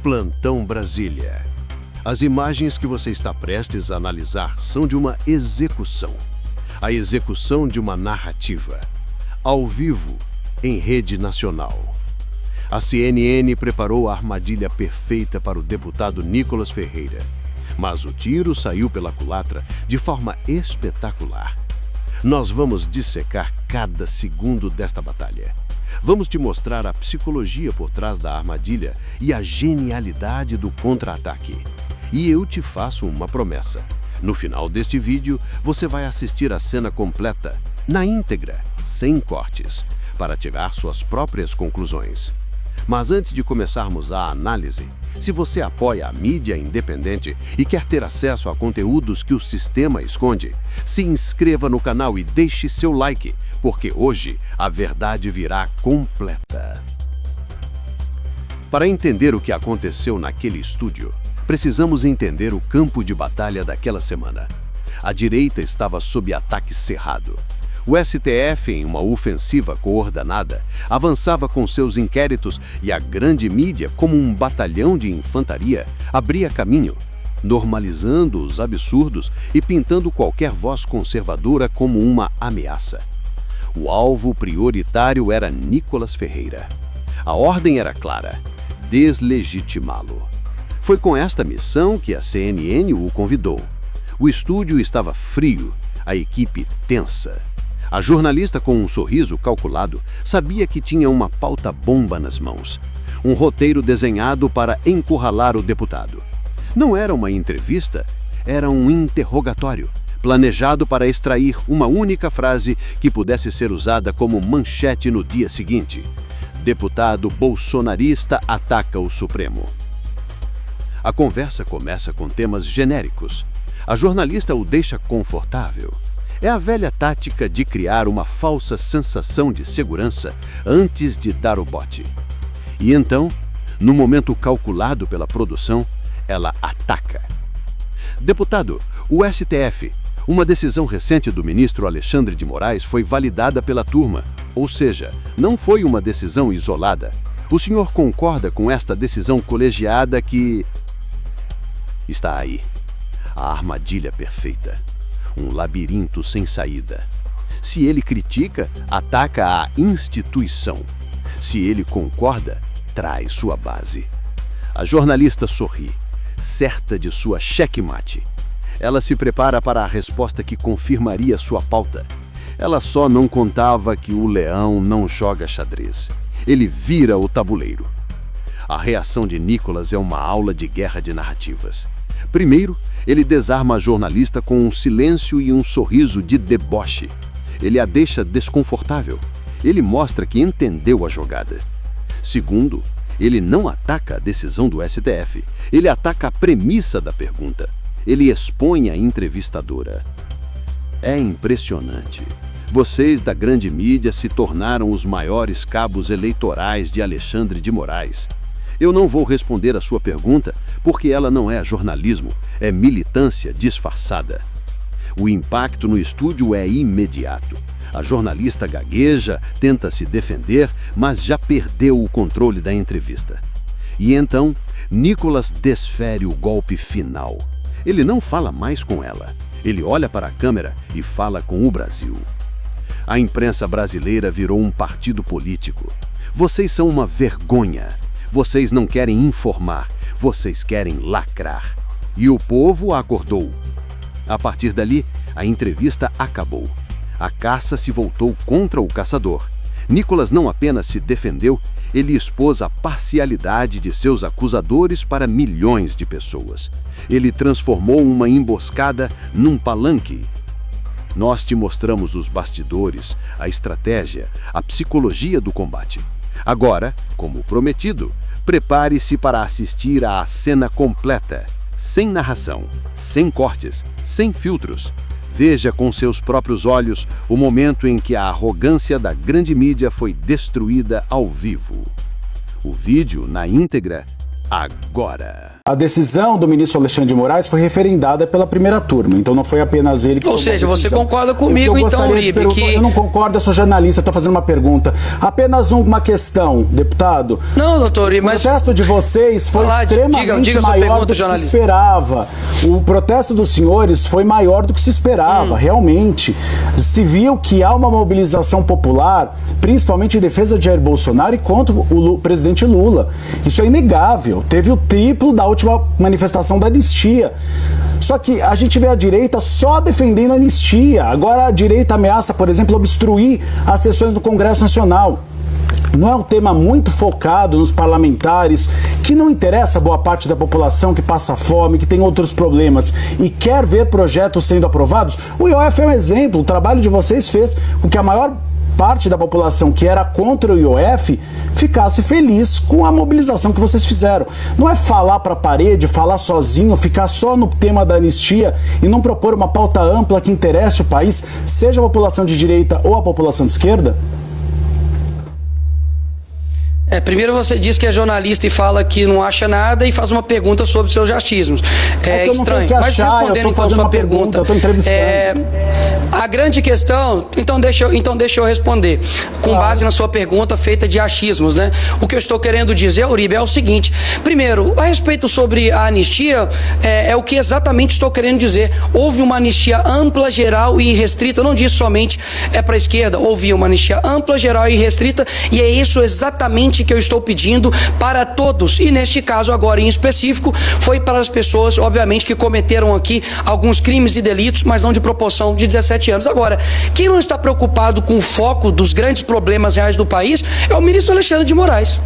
Plantão Brasília. As imagens que você está prestes a analisar são de uma execução. A execução de uma narrativa. Ao vivo, em rede nacional. A CNN preparou a armadilha perfeita para o deputado Nicolas Ferreira. Mas o tiro saiu pela culatra de forma espetacular. Nós vamos dissecar cada segundo desta batalha. Vamos te mostrar a psicologia por trás da armadilha e a genialidade do contra-ataque. E eu te faço uma promessa. No final deste vídeo, você vai assistir a cena completa, na íntegra, sem cortes, para tirar suas próprias conclusões. Mas antes de começarmos a análise, se você apoia a mídia independente e quer ter acesso a conteúdos que o sistema esconde, se inscreva no canal e deixe seu like, porque hoje a verdade virá completa. Para entender o que aconteceu naquele estúdio, precisamos entender o campo de batalha daquela semana. A direita estava sob ataque cerrado. O STF, em uma ofensiva coordenada, avançava com seus inquéritos e a grande mídia, como um batalhão de infantaria, abria caminho, normalizando os absurdos e pintando qualquer voz conservadora como uma ameaça. O alvo prioritário era Nicolas Ferreira. A ordem era clara: deslegitimá-lo. Foi com esta missão que a CNN o convidou. O estúdio estava frio, a equipe tensa. A jornalista, com um sorriso calculado, sabia que tinha uma pauta-bomba nas mãos. Um roteiro desenhado para encurralar o deputado. Não era uma entrevista, era um interrogatório, planejado para extrair uma única frase que pudesse ser usada como manchete no dia seguinte. Deputado bolsonarista ataca o Supremo. A conversa começa com temas genéricos. A jornalista o deixa confortável. É a velha tática de criar uma falsa sensação de segurança antes de dar o bote. E então, no momento calculado pela produção, ela ataca. Deputado, o STF, uma decisão recente do ministro Alexandre de Moraes foi validada pela turma, ou seja, não foi uma decisão isolada. O senhor concorda com esta decisão colegiada que... Está aí, a armadilha perfeita. Um labirinto sem saída. Se ele critica, ataca a instituição. Se ele concorda, traz sua base. A jornalista sorri, certa de sua checkmate. Ela se prepara para a resposta que confirmaria sua pauta. Ela só não contava que o leão não joga xadrez. Ele vira o tabuleiro. A reação de Nicolas é uma aula de guerra de narrativas. Primeiro, ele desarma a jornalista com um silêncio e um sorriso de deboche. Ele a deixa desconfortável. Ele mostra que entendeu a jogada. Segundo, ele não ataca a decisão do STF. Ele ataca a premissa da pergunta. Ele expõe a entrevistadora. É impressionante. Vocês da grande mídia se tornaram os maiores cabos eleitorais de Alexandre de Moraes. Eu não vou responder a sua pergunta porque ela não é jornalismo, é militância disfarçada. O impacto no estúdio é imediato. A jornalista gagueja, tenta se defender, mas já perdeu o controle da entrevista. E então, Nicolas desfere o golpe final. Ele não fala mais com ela. Ele olha para a câmera e fala com o Brasil. A imprensa brasileira virou um partido político. Vocês são uma vergonha. Vocês não querem informar, vocês querem lacrar. E o povo acordou. A partir dali, a entrevista acabou. A caça se voltou contra o caçador. Nicolas não apenas se defendeu, ele expôs a parcialidade de seus acusadores para milhões de pessoas. Ele transformou uma emboscada num palanque. Nós te mostramos os bastidores, a estratégia, a psicologia do combate. Agora, como prometido, prepare-se para assistir à cena completa, sem narração, sem cortes, sem filtros. Veja com seus próprios olhos o momento em que a arrogância da grande mídia foi destruída ao vivo. O vídeo, na íntegra, agora. A decisão do ministro Alexandre de Moraes foi referendada pela primeira turma, então não foi apenas ele que tomou a decisão. Ou seja, você concorda comigo, então, Uribe, que... Eu não concordo, eu sou jornalista, estou fazendo uma pergunta. Apenas uma questão, deputado. Não, doutor Uribe, mas... O protesto de vocês foi extremamente maior do que se esperava. O protesto dos senhores foi maior do que se esperava, realmente. Se viu que há uma mobilização popular, principalmente em defesa de Jair Bolsonaro e contra o presidente Lula. Isso é inegável. Teve o triplo da última manifestação da anistia. Só que a gente vê a direita só defendendo a anistia. Agora a direita ameaça, por exemplo, obstruir as sessões do Congresso Nacional. Não é um tema muito focado nos parlamentares, que não interessa a boa parte da população que passa fome, que tem outros problemas e quer ver projetos sendo aprovados? O IOF é um exemplo. O trabalho de vocês fez com que a maior parte da população que era contra o IOF ficasse feliz com a mobilização que vocês fizeram. Não é falar para a parede, falar sozinho, ficar só no tema da anistia e não propor uma pauta ampla que interesse o país, seja a população de direita ou a população de esquerda? Primeiro você diz que é jornalista e fala que não acha nada e faz uma pergunta sobre seus achismos. É estranho. Mas respondendo então a sua pergunta, eu estou entrevistando. A grande questão, então deixa eu responder, com base na sua pergunta feita de achismos, né? O que eu estou querendo dizer, Uribe, é o seguinte: primeiro, a respeito sobre a anistia, é o que exatamente estou querendo dizer. Houve uma anistia ampla, geral e restrita, eu não disse somente para a esquerda, houve uma anistia ampla, geral e restrita, e é isso exatamente que eu estou pedindo para todos, e neste caso agora em específico foi para as pessoas, obviamente, que cometeram aqui alguns crimes e delitos, mas não de proporção de 17 anos. Agora, quem não está preocupado com o foco dos grandes problemas reais do país é o ministro Alexandre de Moraes.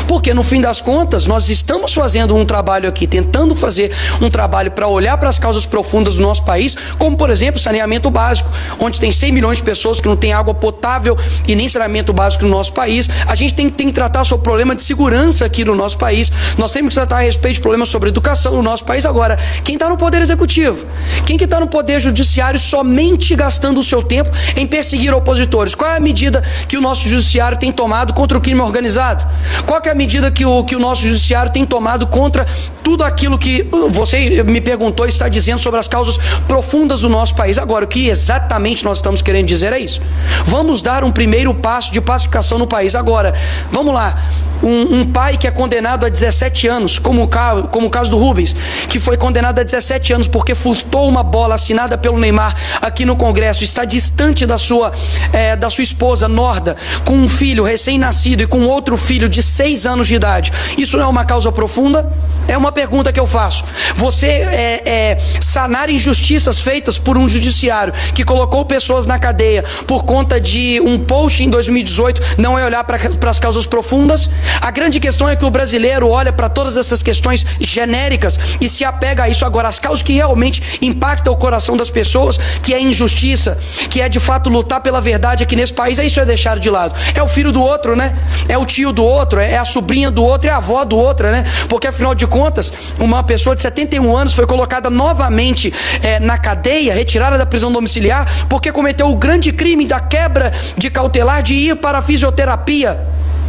Porque, no fim das contas, nós estamos fazendo um trabalho aqui, tentando fazer um trabalho para olhar para as causas profundas do nosso país, como, por exemplo, saneamento básico, onde tem 100 milhões de pessoas que não têm água potável e nem saneamento básico no nosso país. A gente tem que tratar sobre o problema de segurança aqui no nosso país. Nós temos que tratar a respeito de problemas sobre educação no nosso país. Agora, quem está no Poder Executivo? Quem que está no Poder Judiciário somente gastando o seu tempo em perseguir opositores? Qual é a medida que o nosso Judiciário tem tomado contra o crime organizado? Qual que é a medida que o nosso judiciário tem tomado contra tudo aquilo que você me perguntou e está dizendo sobre as causas profundas do nosso país? Agora, o que exatamente nós estamos querendo dizer é isso. Vamos dar um primeiro passo de pacificação no país. Agora, vamos lá. Um pai que é condenado a 17 anos, como o caso do Rubens, que foi condenado a 17 anos porque furtou uma bola assinada pelo Neymar aqui no Congresso, está distante da sua esposa, Norda, com um filho recém-nascido e com outro filho de 6 anos de idade. Isso não é uma causa profunda? É uma pergunta que eu faço. Você sanar injustiças feitas por um judiciário que colocou pessoas na cadeia por conta de um post em 2018 não é olhar para as causas profundas? A grande questão é que o brasileiro olha para todas essas questões genéricas e se apega a isso. Agora, as causas que realmente impactam o coração das pessoas, que é injustiça, que é de fato lutar pela verdade aqui nesse país, isso é deixado de lado. É o filho do outro, né? É o tio do outro, é a sobrinha do outro, é a avó do outro, né? Porque afinal de contas, uma pessoa de 71 anos foi colocada novamente na cadeia, retirada da prisão domiciliar, porque cometeu o grande crime da quebra de cautelar de ir para a fisioterapia.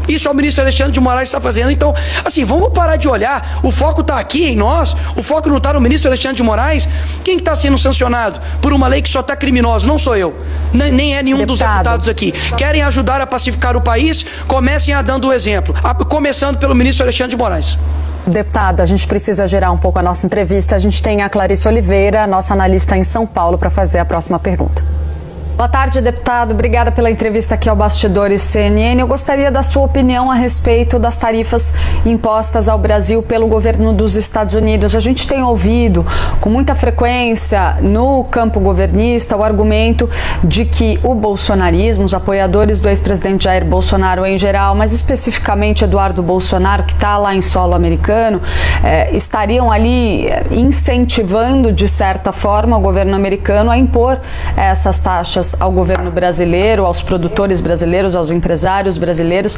Isso é o ministro Alexandre de Moraes está fazendo. Então, assim, vamos parar de olhar. O foco está aqui em nós. O foco não está no ministro Alexandre de Moraes. Quem está sendo sancionado por uma lei que só está criminosa? Não sou eu. Nem é nenhum dos deputados aqui. Querem ajudar a pacificar o país? Comecem a dando o exemplo. Começando pelo ministro Alexandre de Moraes. Deputado, a gente precisa gerar um pouco a nossa entrevista. A gente tem a Clarice Oliveira, nossa analista em São Paulo, para fazer a próxima pergunta. Boa tarde, deputado. Obrigada pela entrevista aqui ao Bastidores CNN. Eu gostaria da sua opinião a respeito das tarifas impostas ao Brasil pelo governo dos Estados Unidos. A gente tem ouvido com muita frequência no campo governista o argumento de que o bolsonarismo, os apoiadores do ex-presidente Jair Bolsonaro em geral, mas especificamente Eduardo Bolsonaro, que está lá em solo americano, estariam ali incentivando, de certa forma, o governo americano a impor essas taxas ao governo brasileiro, aos produtores brasileiros, aos empresários brasileiros,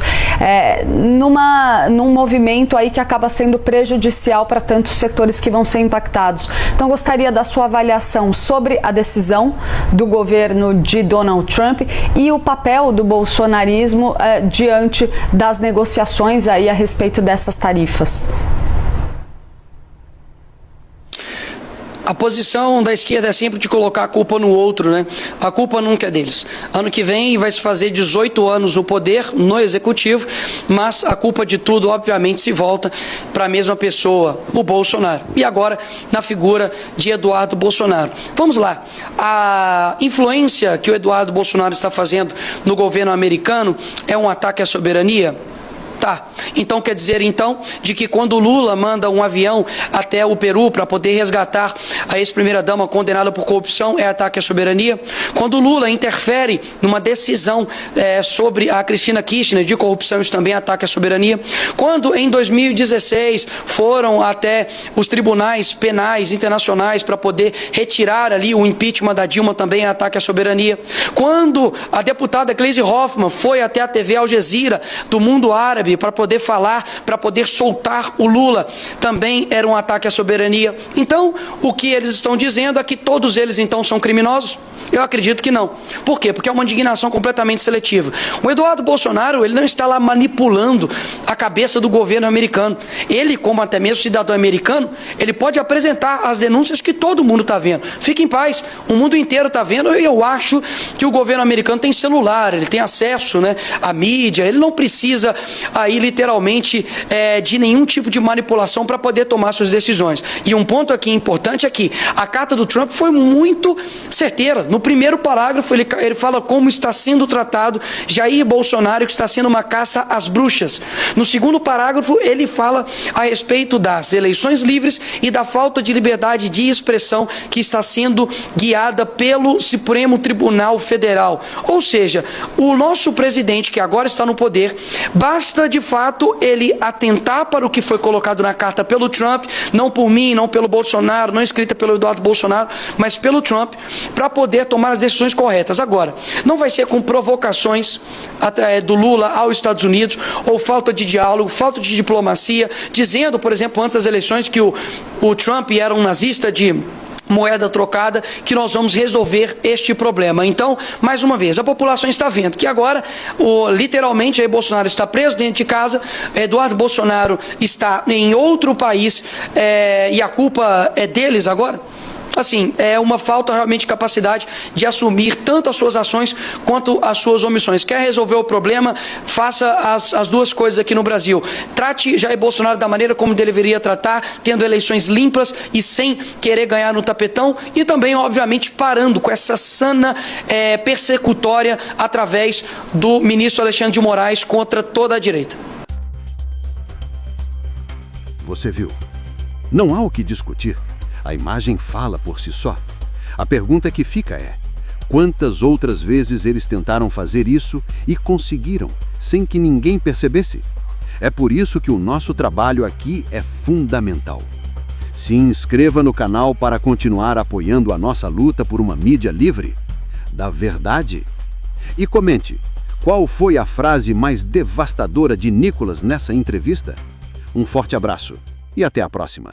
num movimento aí que acaba sendo prejudicial para tantos setores que vão ser impactados. Então, gostaria da sua avaliação sobre a decisão do governo de Donald Trump e o papel do bolsonarismo diante das negociações aí a respeito dessas tarifas. A posição da esquerda é sempre de colocar a culpa no outro, né? A culpa nunca é deles. Ano que vem vai se fazer 18 anos no poder, no executivo, mas a culpa de tudo, obviamente, se volta para a mesma pessoa, o Bolsonaro. E agora, na figura de Eduardo Bolsonaro. Vamos lá. A influência que o Eduardo Bolsonaro está fazendo no governo americano é um ataque à soberania? Tá, então quer dizer de que quando o Lula manda um avião até o Peru para poder resgatar a ex-primeira-dama condenada por corrupção, é ataque à soberania? Quando o Lula interfere numa decisão sobre a Cristina Kirchner de corrupção, isso também é ataque à soberania? Quando em 2016 foram até os tribunais penais internacionais para poder retirar ali o impeachment da Dilma, também é ataque à soberania? Quando a deputada Gleisi Hoffmann foi até a TV Al Jazeera do mundo árabe para poder falar, para poder soltar o Lula, também era um ataque à soberania? Então, o que eles estão dizendo é que todos eles, então, são criminosos? Eu acredito que não. Por quê? Porque é uma indignação completamente seletiva. O Eduardo Bolsonaro, ele não está lá manipulando a cabeça do governo americano. Ele, como até mesmo cidadão americano, ele pode apresentar as denúncias que todo mundo está vendo. Fique em paz, o mundo inteiro está vendo, e eu acho que o governo americano tem celular, ele tem acesso, né, à mídia, ele não precisa aí literalmente de nenhum tipo de manipulação para poder tomar suas decisões. E um ponto aqui importante é que a carta do Trump foi muito certeira. No primeiro parágrafo ele fala como está sendo tratado Jair Bolsonaro, que está sendo uma caça às bruxas. No segundo parágrafo ele fala a respeito das eleições livres e da falta de liberdade de expressão que está sendo guiada pelo Supremo Tribunal Federal. Ou seja, o nosso presidente, que agora está no poder, basta de fato ele atentar para o que foi colocado na carta pelo Trump, não por mim, não pelo Bolsonaro, não escrita pelo Eduardo Bolsonaro, mas pelo Trump, para poder tomar as decisões corretas. Agora, não vai ser com provocações do Lula aos Estados Unidos, ou falta de diálogo, falta de diplomacia, dizendo, por exemplo, antes das eleições que o Trump era um nazista de moeda trocada, que nós vamos resolver este problema. Então, mais uma vez, a população está vendo que agora, literalmente, Jair Bolsonaro está preso dentro de casa, Eduardo Bolsonaro está em outro país, e a culpa é deles agora? Assim, é uma falta realmente de capacidade de assumir tanto as suas ações quanto as suas omissões. Quer resolver o problema? Faça as duas coisas aqui no Brasil. Trate Jair Bolsonaro da maneira como deveria tratar, tendo eleições limpas e sem querer ganhar no tapetão, e também, obviamente, parando com essa sana persecutória através do ministro Alexandre de Moraes contra toda a direita. Você viu? Não há o que discutir. A imagem fala por si só. A pergunta que fica é: quantas outras vezes eles tentaram fazer isso e conseguiram, sem que ninguém percebesse? É por isso que o nosso trabalho aqui é fundamental. Se inscreva no canal para continuar apoiando a nossa luta por uma mídia livre, da verdade. E comente, qual foi a frase mais devastadora de Nicolas nessa entrevista? Um forte abraço e até a próxima.